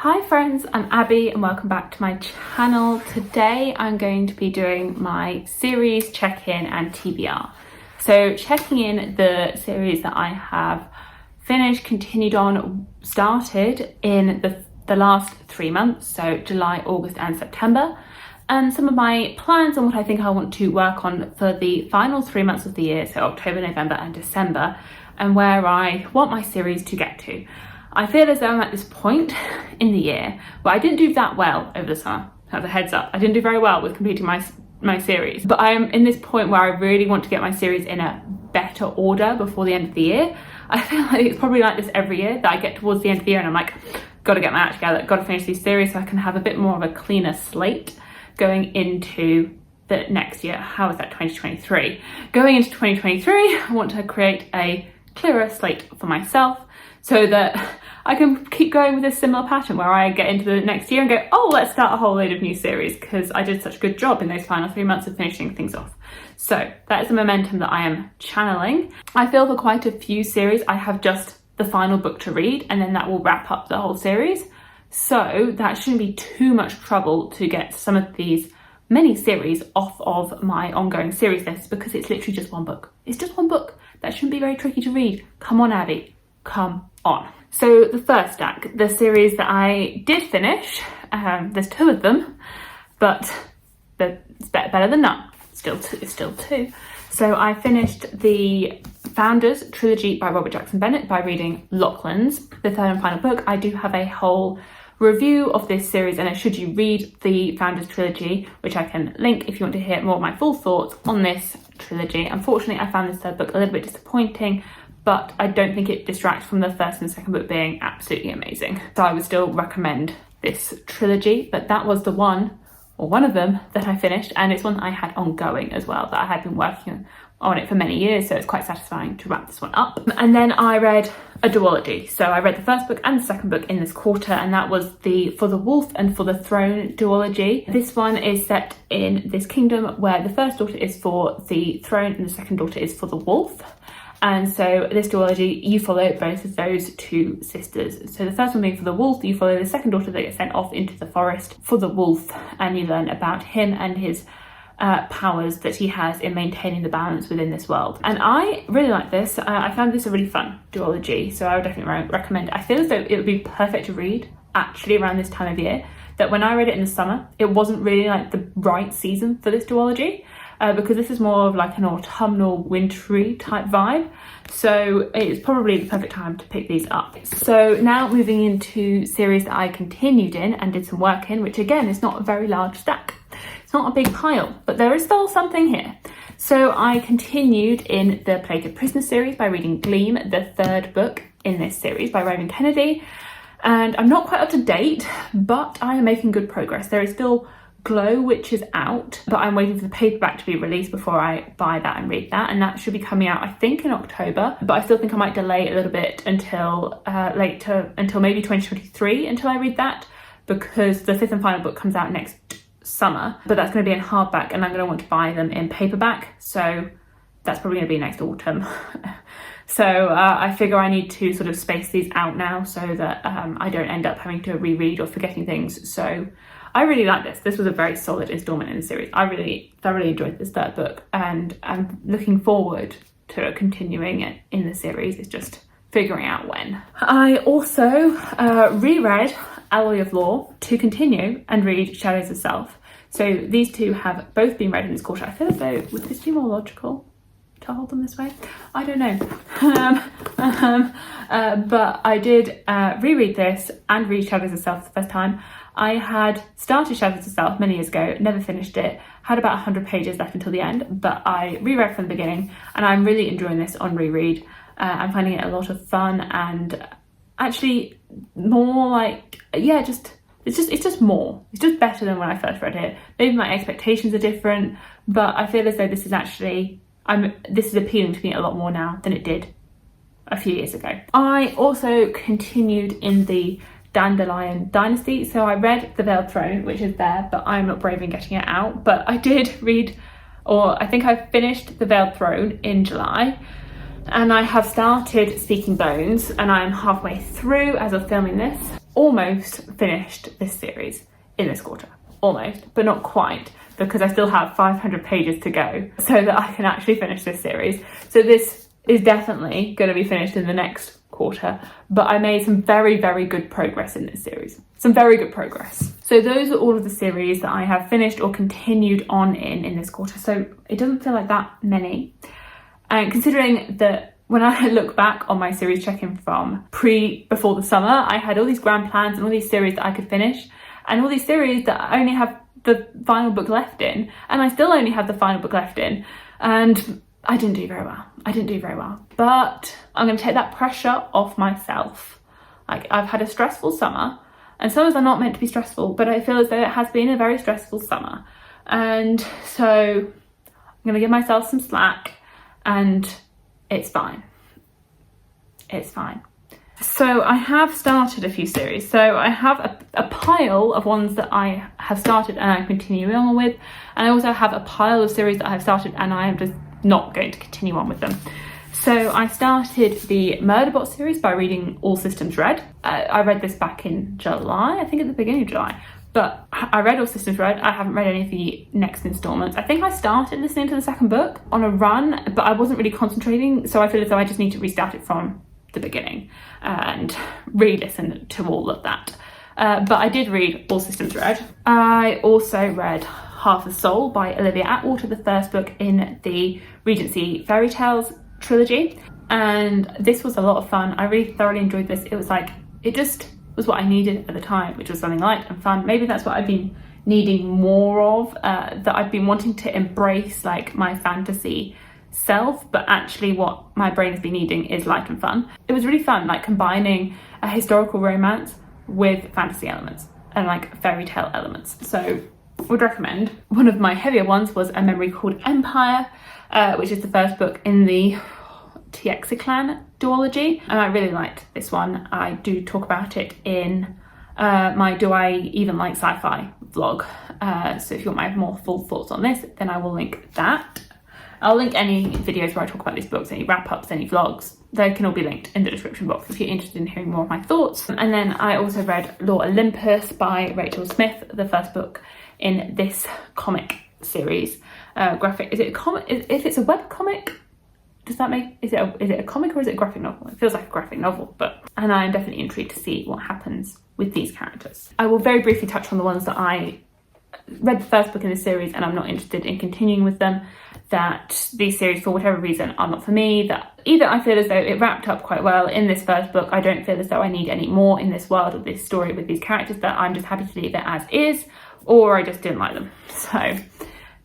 Hi friends, I'm Abby and welcome back to my channel. Today I'm going to be doing my series check-in and TBR. So checking in the series that I have finished, continued on, started in the last 3 months, so July, August and September, and some of my plans on what I think I want to work on for the final 3 months of the year, so October, November and December, and where I want my series to get to. I feel as though I'm at this point in the year where I didn't do that well over the summer. As a heads up, I didn't do very well with completing my series, but I am in this point where I really want to get my series in a better order before the end of the year. I feel like it's probably like this every year, that I get towards the end of the year and I'm like, gotta get my act together, gotta finish these series so I can have a bit more of a cleaner slate going into the next year. How is that, 2023? Going into 2023, I want to create a clearer slate for myself so that I can keep going with a similar pattern where I get into the next year and go, oh, let's start a whole load of new series, because I did such a good job in those final 3 months of finishing things off. So that is the momentum that I am channeling. I feel for quite a few series I have just the final book to read and then that will wrap up the whole series. So that shouldn't be too much trouble to get some of these mini series off of my ongoing series list, because it's literally just one book. It's just one book. That shouldn't be very tricky to read. Come on, Abby, come on. So the first stack, the series that I did finish, there's 2 of them, but it's better than none. It's still 2. So I finished the Founders trilogy by Robert Jackson Bennett by reading Lachlan's, the 3rd and final book. I do have a whole review of this series, and should you read the Founders trilogy, which I can link if you want to hear more of my full thoughts on this trilogy. Unfortunately, I found this 3rd book a little bit disappointing, but I don't think it distracts from the 1st and 2nd book being absolutely amazing. So I would still recommend this trilogy, but that was the one of them that I finished, and it's one that I had ongoing as well, that I had been working on it for many years, so it's quite satisfying to wrap this one up. And then I read a duology. So I read the 1st book and the 2nd book in this quarter, and that was the For the Wolf and For the Throne duology. This one is set in this kingdom where the first daughter is for the throne and the second daughter is for the wolf. And so this duology, you follow both of those 2 sisters. So the first one being for the wolf, you follow the second daughter that gets sent off into the forest for the wolf, and you learn about him and his powers that he has in maintaining the balance within this world. And I really like this. I found this a really fun duology, so I would definitely recommend it. I feel as though it would be perfect to read actually around this time of year. That when I read it in the summer, it wasn't really like the right season for this duology. Because this is more of like an autumnal, wintry type vibe. So it's probably the perfect time to pick these up. So now moving into series that I continued in and did some work in, which again is not a very large stack. It's not a big pile, but there is still something here. So I continued in the Plague of Prisoners series by reading Gleam, the 3rd book in this series by Raven Kennedy. And I'm not quite up to date, but I am making good progress. There is still Glow, which is out, but I'm waiting for the paperback to be released before I buy that and read that, and that should be coming out I think in October, but I still think I might delay it a little bit until until maybe 2023 until I read that, because the 5th and final book comes out next summer, but that's going to be in hardback and I'm going to want to buy them in paperback, so that's probably going to be next autumn. So I figure I need to sort of space these out now so that I don't end up having to reread or forgetting things. So I really like this. This was a very solid installment in the series. I really thoroughly enjoyed this 3rd book, and I'm looking forward to continuing it in the series. It's just figuring out when. I also reread Alloy of Law to continue and read Shadows of Self. So these 2 have both been read in this quarter. I feel as though, would this be more logical to hold them this way? I don't know. But I did reread this and read Shadows of Self the first time. I had started Shadows of Self many years ago, never finished it, had about 100 pages left until the end, but I reread from the beginning and I'm really enjoying this on reread. I'm finding it a lot of fun and actually more like, yeah, it's just more. It's just better than when I first read it. Maybe my expectations are different, but I feel as though this is actually, this is appealing to me a lot more now than it did a few years ago. I also continued in the Dandelion Dynasty. So I read The Veiled Throne, which is there, but I'm not brave in getting it out. But I did read, or I think I finished The Veiled Throne in July, and I have started Speaking Bones, and I am halfway through as of filming this. almost finished this series in this quarter. Almost, but not quite, because I still have 500 pages to go so that I can actually finish this series. So this is definitely going to be finished in the next quarter, but I made some very, very good progress in this series. Some very good progress. So those are all of the series that I have finished or continued on in this quarter. So it doesn't feel like that many. And considering that when I look back on my series check-in from before the summer, I had all these grand plans and all these series that I could finish, and all these series that I only have the final book left in, and I still only have the final book left in, and I didn't do very well. But I'm going to take that pressure off myself. Like, I've had a stressful summer, and summers are not meant to be stressful, but I feel as though it has been a very stressful summer. And so I'm going to give myself some slack, and it's fine. It's fine. So I have started a few series. So I have a pile of ones that I have started and I'm continuing on with. And I also have a pile of series that I have started and I am just not going to continue on with them. So I started the Murderbot series by reading All Systems Red. I read this back in July, I think at the beginning of July. But I read All Systems Red. I haven't read any of the next instalments. I think I started listening to the second book on a run, but I wasn't really concentrating. So I feel as though I just need to restart it from the beginning and re-listen to all of that. But I did read All Systems Red. I also read Half a Soul by Olivia Atwater, the first book in the Regency Fairy Tales trilogy. And this was a lot of fun. I really thoroughly enjoyed this. It was like, it just was what I needed at the time, which was something light and fun. Maybe that's what I've been needing more of, that I've been wanting to embrace like my fantasy self, but actually what my brain has been needing is light and fun. It was really fun, like combining a historical romance with fantasy elements and like fairy tale elements. So would recommend. One of my heavier ones was A Memory Called Empire, which is the first book in the Clan duology, and I really liked this one. I do talk about it in my Do I Even Like Sci-Fi vlog, so if you want my more full thoughts on this, then I will link that. I'll link any videos where I talk about these books, any wrap-ups, any vlogs. They can all be linked in the description box if you're interested in hearing more of my thoughts. And then I also read Law Olympus by Rachel Smith, the first book in this comic series. Graphic, is it a comic? If it's a web comic, does that make, is it a comic or is it a graphic novel? It feels like a graphic novel, and I'm definitely intrigued to see what happens with these characters. I will very briefly touch on the ones that I read the first book in this series and I'm not interested in continuing with them, that these series for whatever reason are not for me, that either I feel as though it wrapped up quite well in this first book, I don't feel as though I need any more in this world of this story with these characters, that I'm just happy to leave it as is, or I just didn't like them. So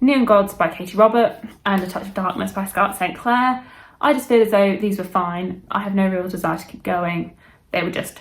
Neon Gods by Katie Robert and A Touch of Darkness by Scarlett St. Clair. I just feel as though these were fine. I have no real desire to keep going. They were just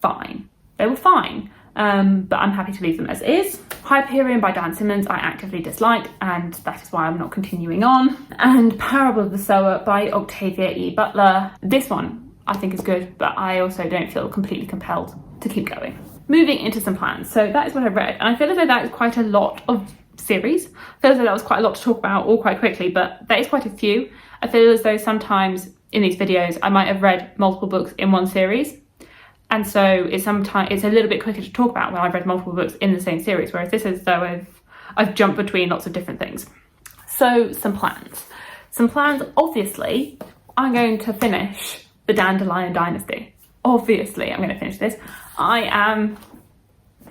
fine. They were fine. But I'm happy to leave them as is. Hyperion by Dan Simmons I actively dislike, and that is why I'm not continuing on. And Parable of the Sower by Octavia E. Butler. This one I think is good, but I also don't feel completely compelled to keep going. Moving into some plans. So that is what I read, and I feel as though that is quite a lot of series. I feel as though that was quite a lot to talk about all quite quickly, but that is quite a few. I feel as though sometimes in these videos I might have read multiple books in one series, and so it's a little bit quicker to talk about when I've read multiple books in the same series, whereas this is though I've jumped between lots of different things. So some plans. Obviously, I'm going to finish the Dandelion Dynasty. Obviously, I'm going to finish this. I am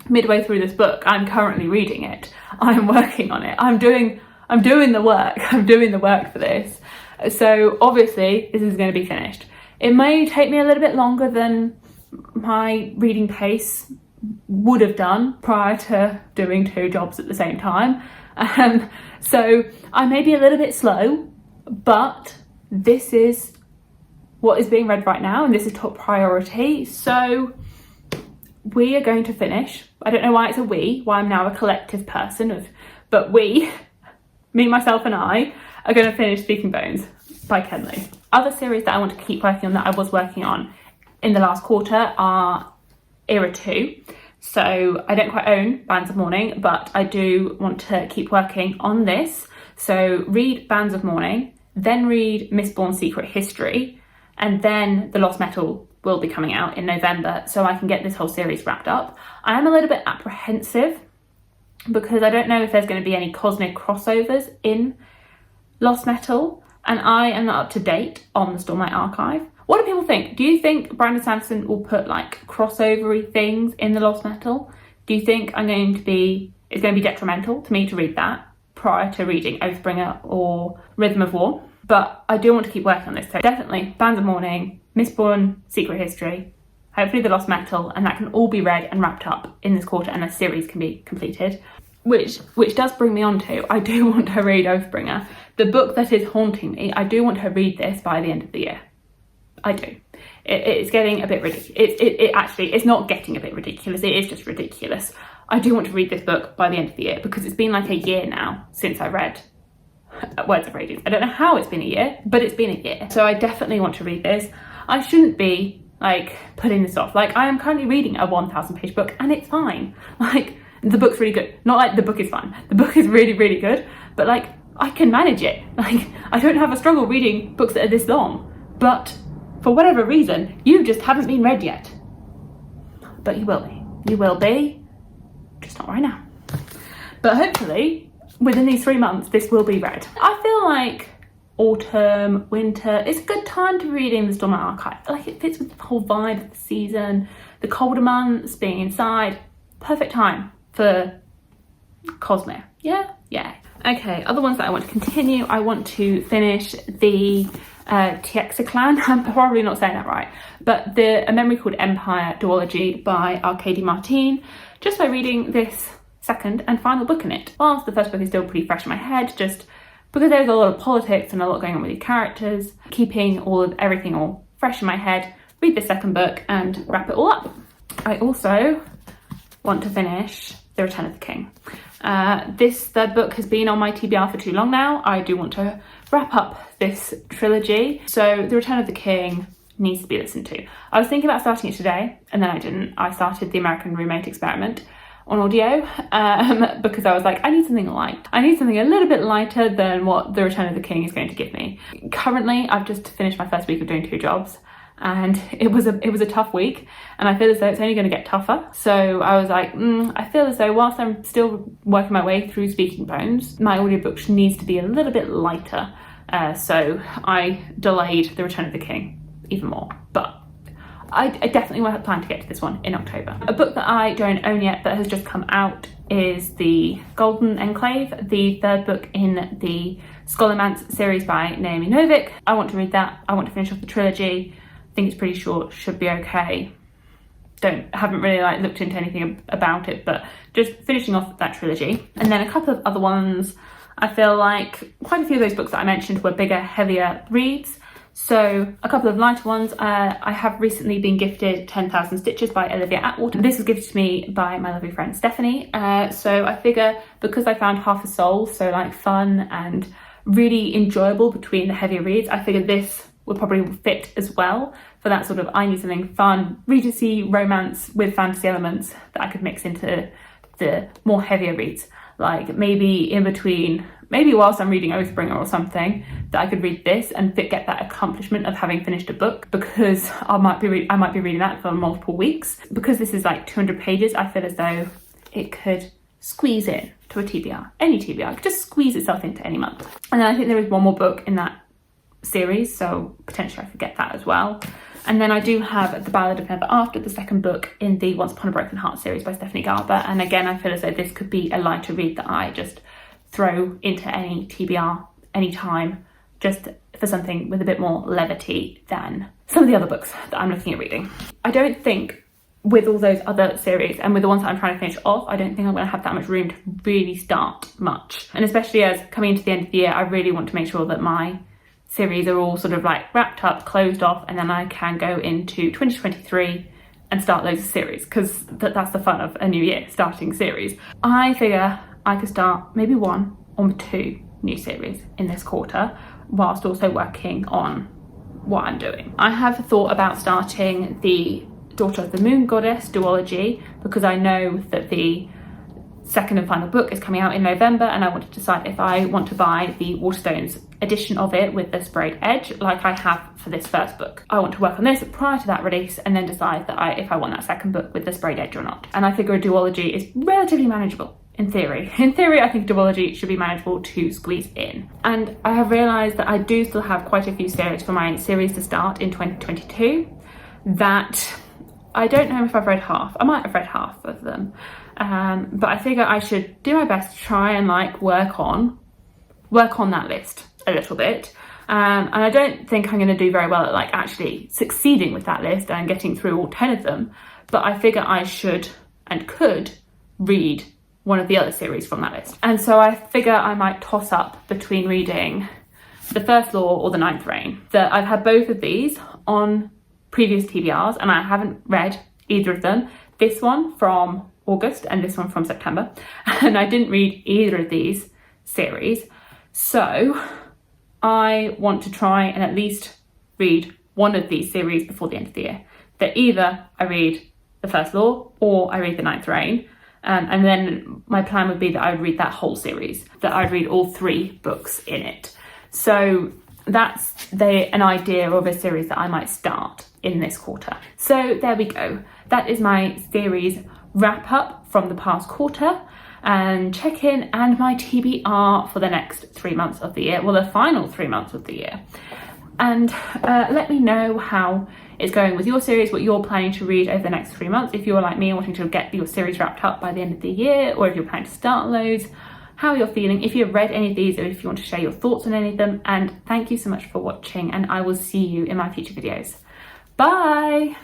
midway through this book. I'm currently reading it. I'm working on it. I'm doing the work. I'm doing the work for this. So obviously, this is going to be finished. It may take me a little bit longer than my reading pace would have done prior to doing 2 jobs at the same time. So I may be a little bit slow, but this is what is being read right now and this is top priority. So we are going to finish. I don't know why it's a we, why I'm now a collective person but we, me, myself and I, are going to finish Speaking Bones by Ken Liu. Other series that I want to keep working on that I was working on in the last quarter are Era 2. So I don't quite own Bands of Mourning, but I do want to keep working on this. So read Bands of Mourning, then read Mistborn Secret History, and then the Lost Metal will be coming out in November, so I can get this whole series wrapped up. I am a little bit apprehensive because I don't know if there's going to be any cosmic crossovers in Lost Metal, and I am not up to date on the Stormlight Archive. What do people think? Do you think Brandon Sanderson will put like crossovery things in the Lost Metal? Do you think it's going to be detrimental to me to read that prior to reading Oathbringer or Rhythm of War? But I do want to keep working on this. So definitely Bands of Mourning, Mistborn, Secret History, hopefully the Lost Metal, and that can all be read and wrapped up in this quarter and a series can be completed. Which does bring me on to, I do want to read Oathbringer. The book that is haunting me, I do want to read this by the end of the year. I do. It's getting a bit ridiculous. It's not getting a bit ridiculous, it is just ridiculous. I do want to read this book by the end of the year because it's been like a year now since I read Words of Radiance. I don't know how it's been a year, but it's been a year. So I definitely want to read this. I shouldn't be like putting this off. Like I am currently reading a 1,000 page book and it's fine. Like the book's really good. Not like the book is fun. The book is really, really good, but like I can manage it. Like I don't have a struggle reading books that are this long, but for whatever reason, you just haven't been read yet. But you will be. You will be, just not right now. But hopefully, within these 3 months, this will be read. I feel like autumn, winter, it's a good time to be reading the Stormlight Archive. Like it fits with the whole vibe of the season, the colder months, being inside. Perfect time for Cosmere. Yeah. Okay, other ones that I want to continue. I want to finish the Tiexiclan, I'm probably not saying that right, but A Memory Called Empire duology by Arcady Martin, just by reading this second and final book in it. Whilst the first book is still pretty fresh in my head, just because there's a lot of politics and a lot going on with these characters, keeping everything all fresh in my head, read the second book and wrap it all up. I also want to finish The Return of the King. This third book has been on my TBR for too long now. I do want to wrap up this trilogy. So The Return of the King needs to be listened to. I was thinking about starting it today and then I didn't. I started The American Roommate Experiment on audio because I was like, I need something light. I need something a little bit lighter than what The Return of the King is going to give me. Currently, I've just finished my first week of doing 2 jobs. And it was a tough week and I feel as though it's only going to get tougher. So I was like, I feel as though whilst I'm still working my way through Speaking Bones, my audiobook needs to be a little bit lighter. So I delayed The Return of the King even more. But I definitely plan to get to this one in October. A book that I don't own yet that has just come out is The Golden Enclave, the third book in the Scholomance series by Naomi Novik. I want to read that. I want to finish off the trilogy. I think it's pretty short, should be okay. Haven't really looked into anything about it, but just finishing off that trilogy. And then a couple of other ones. I feel like quite a few of those books that I mentioned were bigger, heavier reads. So a couple of lighter ones. I have recently been gifted 10,000 Stitches by Olivia Atwater. This was gifted to me by my lovely friend Stephanie. So I figure because I found Half a Soul so fun and really enjoyable between the heavier reads, I figured this would probably fit as well for that sort of I need something fun, Regency romance with fantasy elements that I could mix into the more heavier reads. Like maybe in between, maybe whilst I'm reading Oathbringer or something, that I could read this and get that accomplishment of having finished a book, because I might be reading that for multiple weeks. Because this is 200 pages, I feel as though it could squeeze in to a TBR. Any TBR could just squeeze itself into any month. And then I think there is one more book in that series, so potentially I could get that as well. And then I do have The Ballad of Never After, the second book in the Once Upon a Broken Heart series by Stephanie Garber. And again, I feel as though this could be a lighter read that I just throw into any TBR anytime, just for something with a bit more levity than some of the other books that I'm looking at reading. I don't think with all those other series and with the ones that I'm trying to finish off, I don't think I'm going to have that much room to really start much. And especially as coming into the end of the year, I really want to make sure that my series are all sort of wrapped up, closed off, and then I can go into 2023 and start loads of series, because that's the fun of a new year, starting series. I figure I could start maybe 1 or 2 new series in this quarter, whilst also working on what I'm doing. I have thought about starting the Daughter of the Moon Goddess duology, because I know that the second and final book is coming out in November, and I want to decide if I want to buy the Waterstones edition of it with the sprayed edge like I have for this first book. I want to work on this prior to that release and then decide that if I want that second book with the sprayed edge or not. And I figure a duology is relatively manageable. In theory, I think a duology should be manageable to squeeze in. And I have realised that I do still have quite a few series for my series to start in 2022 that I don't know if I've read half. I might have read half of them, but I figure I should do my best to try and like work on that list a little bit. And I don't think I'm going to do very well at like actually succeeding with that list and getting through all 10 of them, but I figure I should and could read one of the other series from that list. And so I figure I might toss up between reading The First Law or The Ninth Reign. That I've had both of these on previous TBRs and I haven't read either of them. This one from August and this one from September. And I didn't read either of these series. So I want to try and at least read one of these series before the end of the year. That either I read The First Law or I read The Ninth Reign. And then my plan would be that I would read that whole series, that I'd read all 3 books in it. So that's an idea of a series that I might start in this quarter. So there we go. That is my series wrap up from the past quarter and check-in and my TBR for the next 3 months of the year. Well, the final 3 months of the year. And let me know how it's going with your series, what you're planning to read over the next 3 months. If you're like me and wanting to get your series wrapped up by the end of the year, or if you're planning to start loads, how you're feeling, if you've read any of these, or if you want to share your thoughts on any of them. And thank you so much for watching, and I will see you in my future videos. Bye!